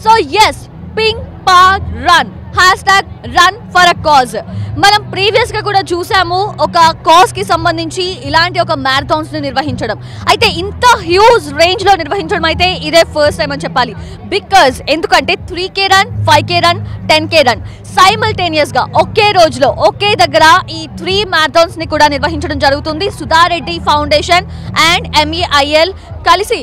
So yes pink path run #run for a cause. మనం previous గా కూడా చూసాము ఒక కాజ్ కి సంబంధించి ఇలాంటి ఒక మ్యారథాన్స్ ని నిర్వహించడం. అయితే ఇంత హ్యూజ్ రేంజ్ లో నిర్వహించడం అయితే ఇదే ఫస్ట్ టైం అని చెప్పాలి. బికాజ్ ఎందుకంటే 3K run, 5K run, 10K run simultaneous గా ఒకే రోజులో ఒకే దగ్గర ఈ 3 మ్యారథాన్స్ ని కూడా నిర్వహించడం జరుగుతుంది. సుధారెడ్డి ఫౌండేషన్ అండ్ MEIL కలిసి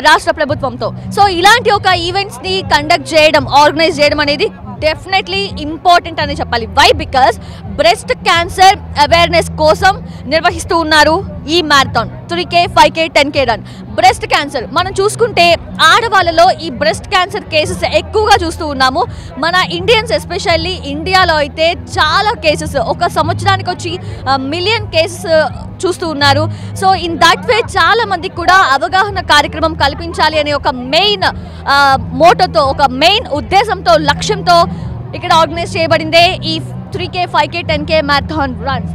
రాష్ట్ర ప్రభుత్వంతో. సో ఇలాంటి ఒక ఈవెంట్స్ ని కండక్ట్ చేయడం, ఆర్గనైజ్ చేయడం అనేది డెఫినెట్లీ ఇంపార్టెంట్ అని చెప్పాలి. Why? Because breast cancer awareness కోసం నిర్వహిస్తూ ఉన్నారు ఈ marathon. 3K, 5K, 10K run. Breast cancer మనం చూసుకుంటే ఆడవాళ్ళలో ఈ బ్రెస్ట్ క్యాన్సర్ కేసెస్ ఎక్కువగా చూస్తూ ఉన్నాము. మన ఇండియన్స్ ఎస్పెషల్లీ ఇండియాలో అయితే చాలా కేసెస్, ఒక సంవత్సరానికి వచ్చి మిలియన్ కేసెస్ చూస్తూ ఉన్నారు. సో ఇన్ దట్ వే చాలా మందికి కూడా అవగాహన కార్యక్రమం కల్పించాలి అనే ఒక మెయిన్ మోటోతో, ఒక మెయిన్ ఉద్దేశంతో, లక్ష్యంతో ఇక్కడ ఆర్గనైజ్ చేయబడిందే ఈ 3K, 5K, 10K marathon runs.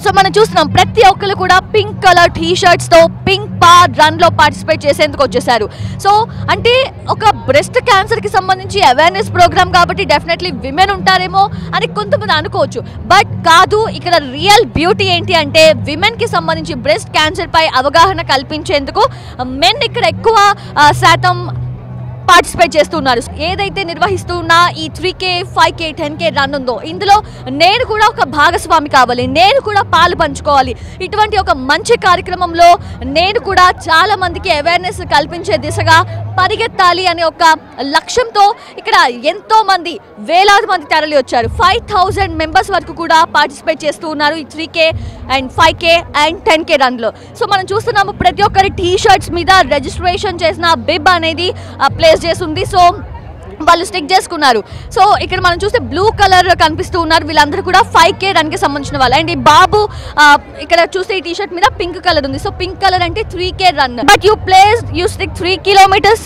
So మనం చూస్తున్నాం ప్రతి ఒక్కరు కూడా పింక్ కలర్ టీ-షర్ట్స్తో పింక్ పాత్ రన్లో పార్టిసిపేట్ చేసేందుకు వచ్చేసారు. సో అంటే ఒక బ్రెస్ట్ క్యాన్సర్కి సంబంధించి అవేర్నెస్ ప్రోగ్రామ్ కాబట్టి డెఫినెట్లీ విమెన్ ఉంటారేమో అని కొంతమంది అనుకోవచ్చు. బట్ కాదు, ఇక్కడ రియల్ బ్యూటీ ఏంటి అంటే విమెన్కి సంబంధించి బ్రెస్ట్ క్యాన్సర్పై అవగాహన కల్పించేందుకు మెన్ ఇక్కడ ఎక్కువ శాతం పార్టిసిపేట్ చేస్తున్నారు. ఏదైతే నిర్వహిస్తున్న ఈ 3K, 5K, 10K రన్ ఉందో ఇందులో నేను కూడా ఒక భాగస్వామి కావాలి, నేను కూడా పాలు పంచుకోవాలి. ఇటువంటి ఒక మంచి కార్యక్రమంలో నేను కూడా చాలా మందికి అవేర్నెస్ కల్పించే దిశగా పరిగెత్తాలి అనే ఒక లక్ష్యంతో ఇక్కడ ఎంతో మంది, వేలాది మంది తరలి వచ్చారు. 5000 మెంబర్స్ వరకు కూడా పార్టిసిపేట్ చేస్తూ ఉన్నారు ఈ 3K and 5K and 10K రన్లో. సో మనం చూస్తున్నాము ప్రతి ఒక్కరి టీ-షర్ట్స్ మీద రిజిస్ట్రేషన్ చేసిన బిబ్ అనేది ప్లేస్ చేస్తుంది. సో వాళ్ళు స్టిక్ చేసుకున్నారు. సో ఇక్కడ మనం చూస్తే బ్లూ కలర్ కనిపిస్తూ ఉన్నారు. వీళ్ళందరూ కూడా 5K రన్కి సంబంధించిన వాళ్ళు. అండ్ ఈ బాబు ఇక్కడ చూస్తే ఈ టీ-షర్ట్ మీద పింక్ కలర్ ఉంది. సో పింక్ కలర్ అంటే 3K run. But you stick 3 kilometers?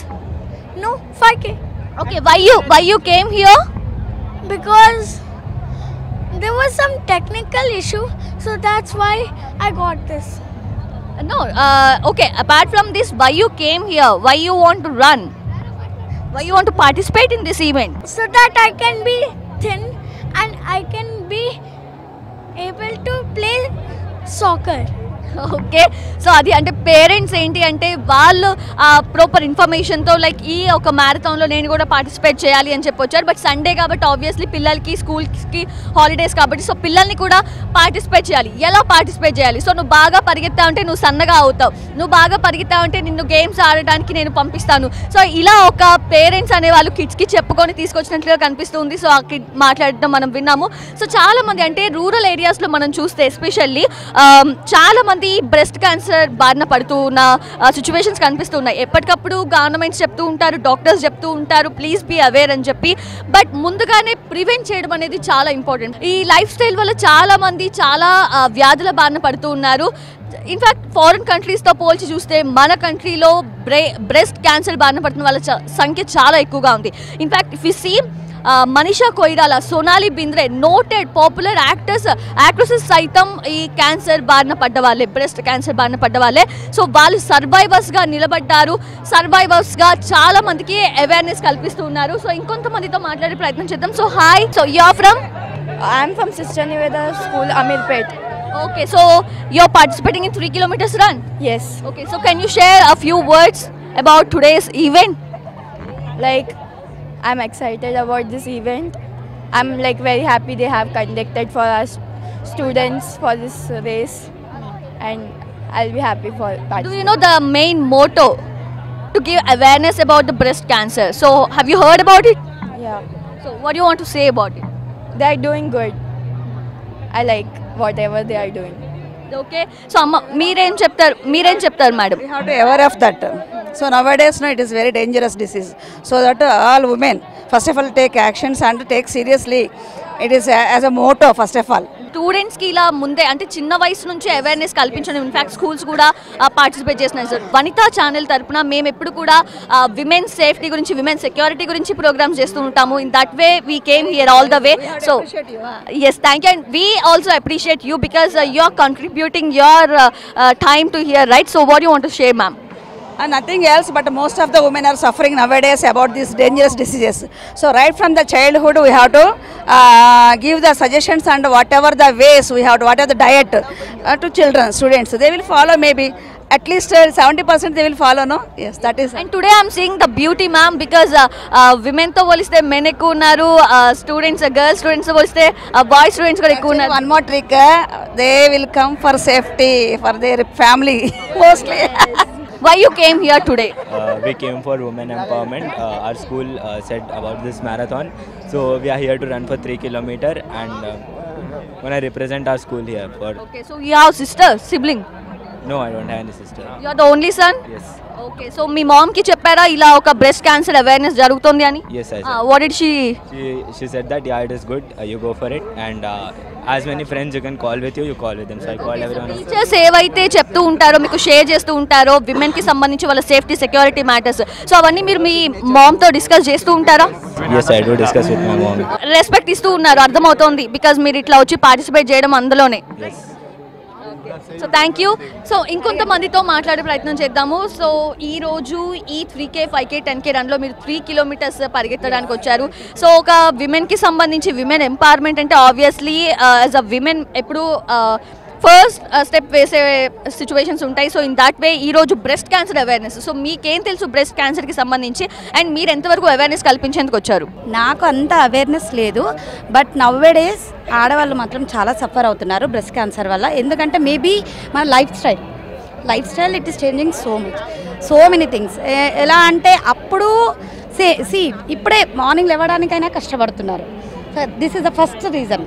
No, 5K. Okay, why you came here? Because there was some technical issue, so that's why I got this. No, okay, apart from this, why you came here? Why you want to run? Why you want to participate in this event? So that I can be thin and I can be able to play soccer. Okay. So అది అంటే parents ఏంటి అంటే వాళ్ళు proper ఇన్ఫర్మేషన్తో like ఈ ఒక మ్యారథాన్లో నేను కూడా participate చేయాలి అని చెప్పి వచ్చారు. బట్ సండే కాబట్టి ఆబ్వియస్లీ పిల్లలకి స్కూల్స్కి హాలిడేస్ కాబట్టి సో పిల్లల్ని కూడా పార్టిసిపేట్ చేయాలి. ఎలా పార్టిసిపేట్ చేయాలి? సో నువ్వు బాగా పరిగెత్తావు అంటే నువ్వు సన్నగా అవుతావు, నువ్వు బాగా పరిగెత్తావు అంటే నిన్ను గేమ్స్ ఆడడానికి నేను పంపిస్తాను. సో ఇలా ఒక పేరెంట్స్ అనే వాళ్ళు కిడ్స్కి చెప్పుకొని తీసుకొచ్చినట్లుగా కనిపిస్తుంది. సో ఆ కిడ్ మాట్లాడడం మనం విన్నాము. సో చాలామంది అంటే రూరల్ ఏరియాస్లో మనం చూస్తే ఎస్పెషల్లీ చాలామంది బ్రెస్ట్ క్యాన్సర్ బారిన పడుతూ ఉన్న సిచ్యువేషన్స్ కనిపిస్తున్నాయి. ఎప్పటికప్పుడు గవర్నమెంట్స్ చెప్తూ ఉంటారు, డాక్టర్స్ చెప్తూ ఉంటారు ప్లీజ్ బీ అవేర్ అని చెప్పి. బట్ ముందుగానే ప్రివెంట్ చేయడం అనేది చాలా ఇంపార్టెంట్. ఈ లైఫ్ స్టైల్ వల్ల చాలా మంది చాలా వ్యాధుల బారిన పడుతూ ఉన్నారు. ఇన్ఫ్యాక్ట్ ఫారిన్ కంట్రీస్తో పోల్చి చూస్తే మన కంట్రీలో బ్రెస్ట్ క్యాన్సర్ బారిన పడుతున్న వాళ్ళ సంఖ్య చాలా ఎక్కువగా ఉంది. In fact if you see Manisha Koirala, Sonali Bendre, noted popular actresses సైతం ఈ క్యాన్సర్ బారిన పడ్డ వాళ్ళే, బ్రెస్ట్ క్యాన్సర్ బారిన పడ్డ వాళ్ళే. సో వాళ్ళు సర్వైవర్స్గా నిలబడ్డారు. సర్వైవర్స్గా చాలా మందికి అవేర్నెస్ కల్పిస్తూ ఉన్నారు. సో ఇంకొంతమందితో మాట్లాడే ప్రయత్నం చేద్దాం. So hi, so you are from? I'm from Sister Niveda School, Amirpet. Okay, so you're participating in 3 kilometers run? Yes. Okay, so can you share a few words about today's event? Like, I'm excited about this event. I'm like very happy they have conducted for us students for this race, and I'll be happy for participating. Do you know the main motto to give awareness about the breast cancer? So have you heard about it? Yeah. So what do you want to say about it? They are doing good. I like whatever they are doing. Okay. So amma మీరేం చెప్తారు madam? We have to aware of that. So nowadays it is very dangerous disease. So that all women first of all take actions and take seriously. It is as a motto first of all. స్టూడెంట్స్కి ఇలా ముందే అంటే చిన్న వయసు నుంచి awareness కల్పించడం, in fact schools కూడా participate చేస్తున్నాయి సార్. వనితా ఛానల్ తరపున మేము ఎప్పుడు కూడా విమెన్ సేఫ్టీ గురించి, విమెన్ సెక్యూరిటీ గురించి ప్రోగ్రామ్స్ చేస్తూ ఉంటాము. In that way we came here all the way. So yes, thank you. And we also appreciate you because you are contributing your time to here, right? So what you want to share ma'am? and nothing else, but most of the women are suffering nowadays about these dangerous diseases. So right from the childhood we have to give the suggestions and whatever the ways we have to, whatever the diet to children, students, they will follow maybe. At least 70% they will follow, no? Yes, that is. And today I'm seeing the beauty ma'am because women తో పోలిస్తే men ఎక్కువ ఉన్నారు, students girl students తో పోలిస్తే bye students కూడా ఎక్కువ ఉన్నారు. One more trick, they will come for safety for their family mostly. Why you came here today? We came for women empowerment. Our school said about this marathon, so we are here to run for 3 kilometers and when I represent our school here for. Okay, so you have sister, sibling? No, I don't have any sister. You are the only son? Yes. Okay, so me mom కి చెప్పారా ఇలా ఒక breast cancer awareness జరుగుతుంది అని? Yes, I said. What did she said that yeah, it is good. You go for it and as many friends you can call with you, you call with them. So I called everyone. Teachers ఏవైతే చెప్తూ ఉంటారో మీకు share చేస్తూ ఉంటారో women కి సంబంధించి వాళ్ళ safety security matters, so అవన్నీ మీరు మీ మామ్ తో డిస్కస్ చేస్తూ ఉంటారా? Yes, I do discuss with my mom. Respect ఇస్తూ ఉన్నారు అర్థమవుతోంది బికాజ్ మీరు ఇట్లా వచ్చి పార్టిసిపేట్ చేయడం అందులోనే. Yes. So thank you. So ఇంకొంతమందితో మాట్లాడే ప్రయత్నం చేద్దాము. సో ఈ రోజు ఈ 3K 5K 10K రన్లో మీరు 3 kilometers పరిగెత్తడానికి వచ్చారు. సో ఒక విమెన్కి సంబంధించి విమెన్ ఎంపవర్మెంట్ అంటే ఆబ్వియస్లీ యాజ్ అ విమెన్ ఎప్పుడు ఫస్ట్ స్టెప్ వేసే సిచ్యువేషన్స్ ఉంటాయి. సో ఇన్ దాట్ వే ఈరోజు బ్రెస్ట్ క్యాన్సర్ అవేర్నెస్, సో మీకేం తెలుసు బ్రెస్ట్ క్యాన్సర్కి సంబంధించి అండ్ మీరు ఎంతవరకు అవేర్నెస్ కల్పించేందుకు వచ్చారు? నాకు అంత అవేర్నెస్ లేదు, బట్ నవ్వేడేస్ ఆడవాళ్ళు మాత్రం చాలా సఫర్ అవుతున్నారు బ్రెస్ట్ క్యాన్సర్ వల్ల. ఎందుకంటే మేబీ మన lifestyle it is changing so many things. ఎలా అంటే అప్పుడు ఇప్పుడే మార్నింగ్ లేవడానికైనా కష్టపడుతున్నారు. This is the first reason.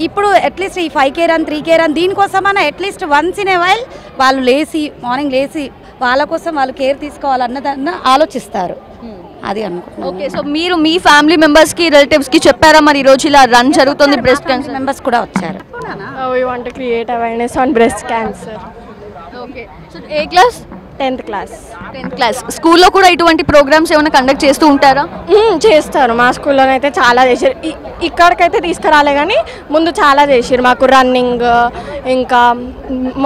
ఇప్పుడు అట్లీస్ట్ ఈ 5K రన్ 3K రన్ దీనికోసమైనా at least once in a while వాళ్ళు మార్నింగ్ లేచి వాళ్ళ కోసం వాళ్ళు కేర్ తీసుకోవాలన్నదన్న ఆలోచిస్తారు. అది అనుకుంటున్నాను. ఓకే, సో మీరు మీ ఫ్యామిలీ మెంబర్స్కి రిలేటివ్స్కి చెప్పారా మరి ఈరోజు ఇలా రన్ జరుగుతుంది బ్రెస్ట్ క్యాన్సర్? మెంబర్స్ కూడా వచ్చారు. We want to create awareness on breast cancer. Okay, so A class? 10th class. 10th class. స్కూల్లో కూడా ఇటువంటి ప్రోగ్రామ్స్ ఏమైనా కండక్ట్ చేస్తూ ఉంటారా? చేస్తారు. మా స్కూల్లోనైతే చాలా చేశారు. ఇక్కడికైతే తీసుకురాలే కానీ ముందు చాలా చేసారు. మాకు రన్నింగ్, ఇంకా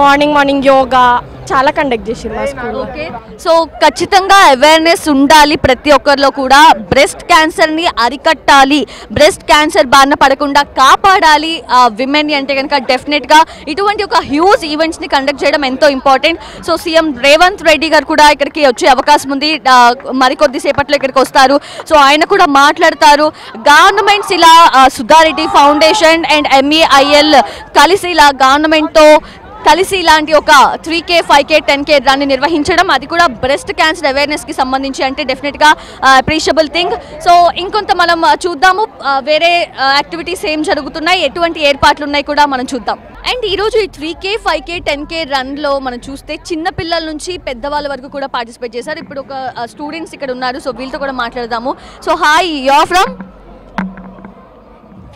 మార్నింగ్ యోగా చాలా కండక్ట్ చేసారు మా స్కూల్లో. ఓకే, సో ఖచ్చితంగా అవేర్నెస్ ఉండాలి ప్రతి ఒక్కరిలో కూడా. బ్రెస్ట్ క్యాన్సర్ని అరికట్టాలి, బ్రెస్ట్ క్యాన్సర్ బారిన పడకుండా కాపాడాలి విమెన్ని అంటే కనుక డెఫినెట్గా ఇటువంటి ఒక హ్యూజ్ ఈవెంట్స్ని కండక్ట్ చేయడం ఎంతో important. So CM Revanth Reddy గారు కూడా ఇక్కడికి వచ్చే అవకాశం ఉంది, మరికొద్దిసేపట్లో ఇక్కడికి వస్తారు. సో ఆయన కూడా మాట్లాడతారు. గవర్నమెంట్స్ ఇలా సుధారెడ్డి ఫౌండేషన్ అండ్ MEIL కలిసి ఇలా గవర్నమెంట్తో కలిసి ఇలాంటి ఒక 3K 5K 10K రన్ నిర్వహించడం, అది కూడా బ్రెస్ట్ క్యాన్సర్ అవేర్నెస్కి సంబంధించి అంటే డెఫినెట్గా అప్రిషియబుల్ థింగ్. సో ఇంకొంత మనం చూద్దాము వేరే యాక్టివిటీస్ ఏం జరుగుతున్నాయి, ఎటువంటి ఏర్పాట్లు ఉన్నాయి కూడా మనం చూద్దాం. అండ్ ఈరోజు ఈ 3K 5K 10K రన్లో మనం చూస్తే చిన్న పిల్లల నుంచి పెద్దవాళ్ళ వరకు కూడా పార్టిసిపేట్ చేశారు. ఇప్పుడు ఒక స్టూడెంట్స్ ఇక్కడ ఉన్నారు, సో వీళ్ళతో కూడా మాట్లాడదాము. So hi, you are from?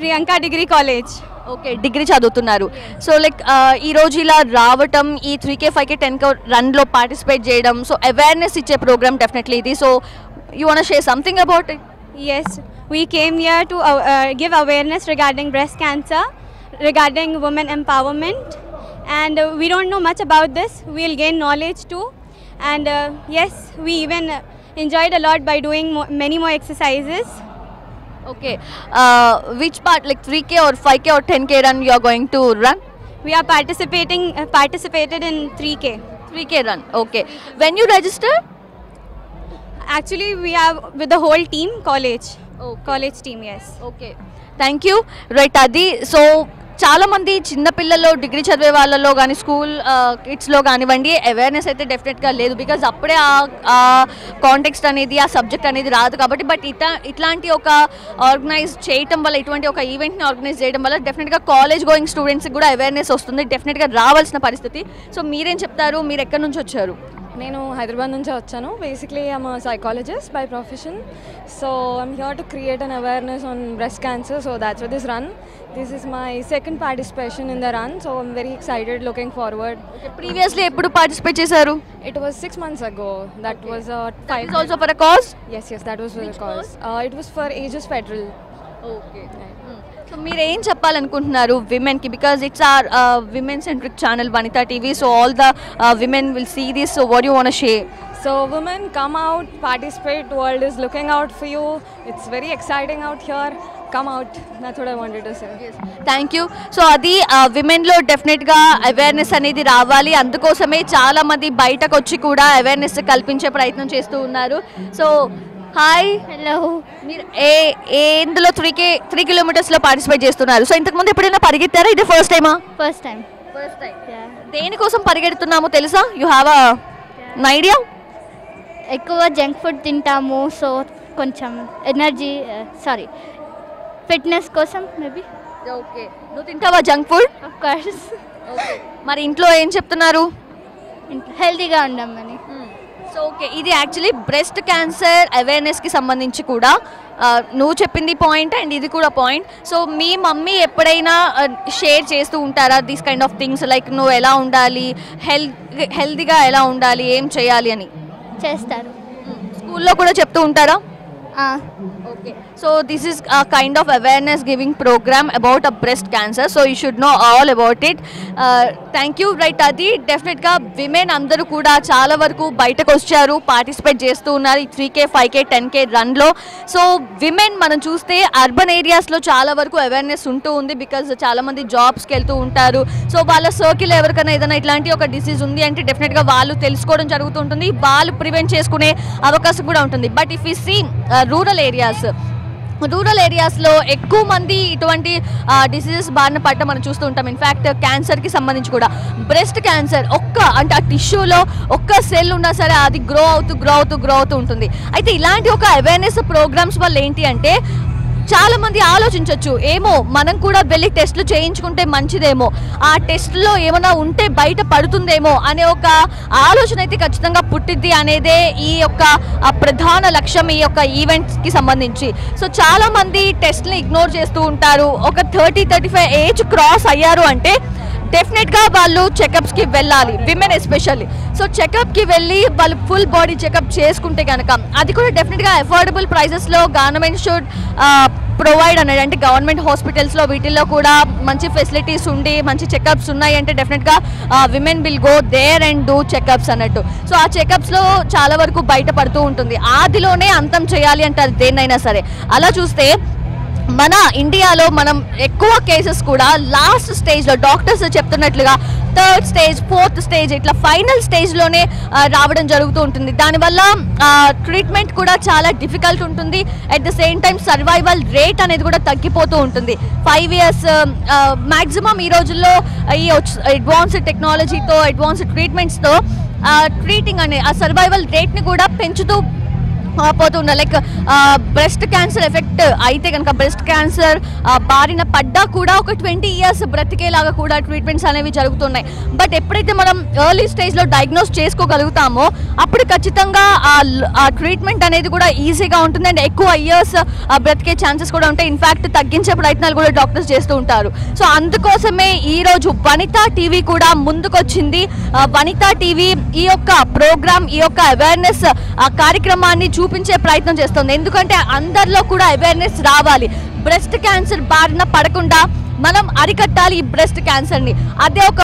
Priyanka degree college. Okay, degree చదువుతున్నారు. సో లైక్ ఈరోజు ఇలా రావటం, ఈ 3K 5K 10K రన్లో పార్టిసిపేట్ చేయడం, సో అవేర్నెస్ ఇచ్చే ప్రోగ్రామ్ డెఫినెట్లీ ఇది. So you want to share something about it? Yes, we came here to give awareness regarding breast cancer, regarding women empowerment, and we don't know much about this. We'll gain knowledge too, and yes, we even enjoyed a lot by doing many more exercises. Okay, which part, like 3K or 5K or 10K run you are going to run? We are participated in 3K run. Okay, when you register? Actually, we are with the whole team, college team, yes. Okay, thank you. Right, Adi. So చాలామంది చిన్నపిల్లల్లో degree చదివే వాళ్ళలో కానీ school కిడ్స్లో కానివ్వండి awareness అయితే డెఫినెట్గా లేదు, because అప్పుడే ఆ కాంటెక్స్ట్ అనేది ఆ సబ్జెక్ట్ అనేది రాదు కాబట్టి. బట్ ఇట్లాంటి ఒక ఆర్గనైజ్ చేయటం వల్ల, ఇటువంటి ఒక ఈవెంట్ని ఆర్గనైజ్ చేయడం వల్ల డెఫినెట్గా కాలేజ్ గోయింగ్ స్టూడెంట్స్కి కూడా అవేర్నెస్ వస్తుంది, డెఫినెట్గా రావాల్సిన పరిస్థితి. సో మీరేం చెప్తారు, మీరు ఎక్కడి నుంచి వచ్చారు? నేను హైదరాబాద్ నుంచి వచ్చాను. Basically I'm psychologist by profession. So I'm here to create an awareness on breast cancer. So that's what this run. This is my second participation in the run. So I'm very excited, looking forward. Previously ఎప్పుడు participate చేశారు? It was 6 months ago. That was That is also for a cause? Yes, that was for a cause. It was for Aegis Federal. Okay. So మీరు ఏం చెప్పాలనుకుంటున్నారు విమెన్కి, because it's our women centric channel Vanitha TV, so all the women will see this. So what you want to share? So women, come out, participate, world is looking out for you. It's very exciting out here. Come out. That's what I wanted to say. Thank you. So అది విమెన్లో డెఫినెట్గా awareness అనేది రావాలి, అందుకోసమే చాలామంది బయటకు వచ్చి కూడా awareness కల్పించే ప్రయత్నం చేస్తూ ఉన్నారు. So hi, hello. మీరు ఇందులో 3 కిలోమీటర్స్లో పార్టిసిపేట్ చేస్తున్నారు. సో ఇంతకుముందు ఎప్పుడైనా పరిగెత్తారా? ఇది ఫస్ట్ టైమా? First time. దేనికోసం పరిగెడుతున్నామో తెలుసా? You have an idea? ఎక్కువ జంక్ ఫుడ్ తింటాము, సో కొంచెం ఎనర్జీ ఫిట్నెస్ కోసం మేబీ. ఓకే, నువ్వు తింటావా జంక్ ఫుడ్? Of course. మరి ఇంట్లో ఏం చెప్తున్నారు? హెల్తీగా ఉండమని. సో ఓకే, ఇది యాక్చువల్లీ బ్రెస్ట్ క్యాన్సర్ అవేర్నెస్కి సంబంధించి కూడా నువ్వు చెప్పింది పాయింట్ అండ్ ఇది కూడా పాయింట్. సో మీ మమ్మీ ఎప్పుడైనా షేర్ చేస్తూ ఉంటారా this kind of things, like నువ్వు ఎలా ఉండాలి, హెల్తీగా ఎలా ఉండాలి, ఏం చేయాలి అని? చేస్తారు. స్కూల్లో కూడా చెప్తూ ఉంటారా? Okay, so this is a kind of awareness giving program about a breast cancer, so you should know all about it. Thank you. Right, Adi, definitely ga women andaru kuda chaala varaku bayataku vacharu, participate chestu unnaru 3k 5k 10k run lo. So women manam chuste urban areas lo chaala varaku awareness untu undi, because chaala mandi jobs ki veltu untaru. So vaalla circle evarkana edana itlanti oka disease undi ante definitely ga vallu telusukodam jarugutuntundi, vallu prevent cheskune avakasam kuda untundi. But if we see rural ఏరియాస్లో ఎక్కువ మంది ఇటువంటి diseases బారిన పట్ట మనం చూస్తూ ఉంటాం. In fact క్యాన్సర్కి సంబంధించి కూడా బ్రెస్ట్ క్యాన్సర్ అంటే ఆ టిష్యూలో ఒక్క సెల్ ఉన్నా సరే అది గ్రో అవుతూ ఉంటుంది. అయితే ఇలాంటి ఒక అవేర్నెస్ ప్రోగ్రామ్స్ వల్ల ఏంటి అంటే చాలామంది ఆలోచించవచ్చు, ఏమో మనం కూడా వెళ్ళి టెస్టులు చేయించుకుంటే మంచిదేమో, ఆ టెస్ట్లో ఏమైనా ఉంటే బయట పడుతుందేమో అనే ఒక ఆలోచన అయితే ఖచ్చితంగా పుట్టిద్ది అనేదే ఈ యొక్క ప్రధాన లక్ష్యం ఈ యొక్క ఈవెంట్స్కి సంబంధించి. సో చాలామంది టెస్ట్ని ఇగ్నోర్ చేస్తూ ఉంటారు. ఒక 30-35 ఏజ్ క్రాస్ అయ్యారు అంటే డెఫినెట్గా వాళ్ళు చెకప్స్కి వెళ్ళాలి, విమెన్ ఎస్పెషల్లీ. సో చెకప్కి వెళ్ళి వాళ్ళు ఫుల్ బాడీ చెకప్ చేసుకుంటే కనుక అది కూడా డెఫినెట్గా అఫోర్డబుల్ ప్రైజెస్లో గవర్నమెంట్ షుడ్ ప్రొవైడ్ అనేది, అంటే గవర్నమెంట్ హాస్పిటల్స్లో వీటిల్లో కూడా మంచి ఫెసిలిటీస్ ఉండి మంచి చెకప్స్ ఉన్నాయి అంటే డెఫినెట్గా women will go there and do checkups అన్నట్టు. సో ఆ చెకప్స్లో చాలా వరకు బయటపడుతూ ఉంటుంది. ఆదిలోనే అంతం చేయాలి అంటారు దేన్నైనా సరే. అలా చూస్తే మన ఇండియాలో మనం ఎక్కువ కేసెస్ కూడా లాస్ట్ స్టేజ్లో డాక్టర్స్ చెప్తున్నట్లుగా 3rd స్టేజ్ 4th స్టేజ్ ఇట్లా ఫైనల్ స్టేజ్లోనే రావడం జరుగుతూ ఉంటుంది. దానివల్ల ట్రీట్మెంట్ కూడా చాలా డిఫికల్ట్ ఉంటుంది. At the same time survival rate అనేది కూడా తగ్గిపోతూ ఉంటుంది. 5 years మ్యాక్సిమం ఈ రోజుల్లో ఈ అడ్వాన్స్డ్ టెక్నాలజీతో అడ్వాన్స్డ్ ట్రీట్మెంట్స్తో ట్రీటింగ్ అనే ఆ సర్వైవల్ రేట్ని కూడా పెంచుతూ పోతున్నా. లైక్ బ్రెస్ట్ క్యాన్సర్ ఎఫెక్ట్ అయితే కనుక బ్రెస్ట్ క్యాన్సర్ బారిన పడ్డా కూడా ఒక 20 years బ్రతికేలాగా కూడా ట్రీట్మెంట్స్ అనేవి జరుగుతున్నాయి. బట్ ఎప్పుడైతే మనం ఎర్లీ స్టేజ్లో డయాగ్నోస్ చేసుకోగలుగుతామో అప్పుడు ఖచ్చితంగా ఆ ట్రీట్మెంట్ అనేది కూడా ఈజీగా ఉంటుంది అండ్ ఎక్కువ ఇయర్స్ బ్రతికే ఛాన్సెస్ కూడా ఉంటాయి. ఇన్ఫ్యాక్ట్ తగ్గించే ప్రయత్నాలు కూడా డాక్టర్స్ చేస్తూ ఉంటారు. సో అందుకోసమే ఈరోజు వనితా టీవీ కూడా ముందుకొచ్చింది. వనితా టీవీ ఈ యొక్క ప్రోగ్రామ్ ఈ యొక్క అవేర్నెస్ కార్యక్రమాన్ని చూపించే ప్రయత్నం చేస్తుంది. ఎందుకంటే అందరిలో కూడా అవేర్నెస్ రావాలి. బ్రెస్ట్ క్యాన్సర్ బారిన పడకుండా మనం అరికట్టాలి ఈ బ్రెస్ట్ క్యాన్సర్ని. అదే ఒక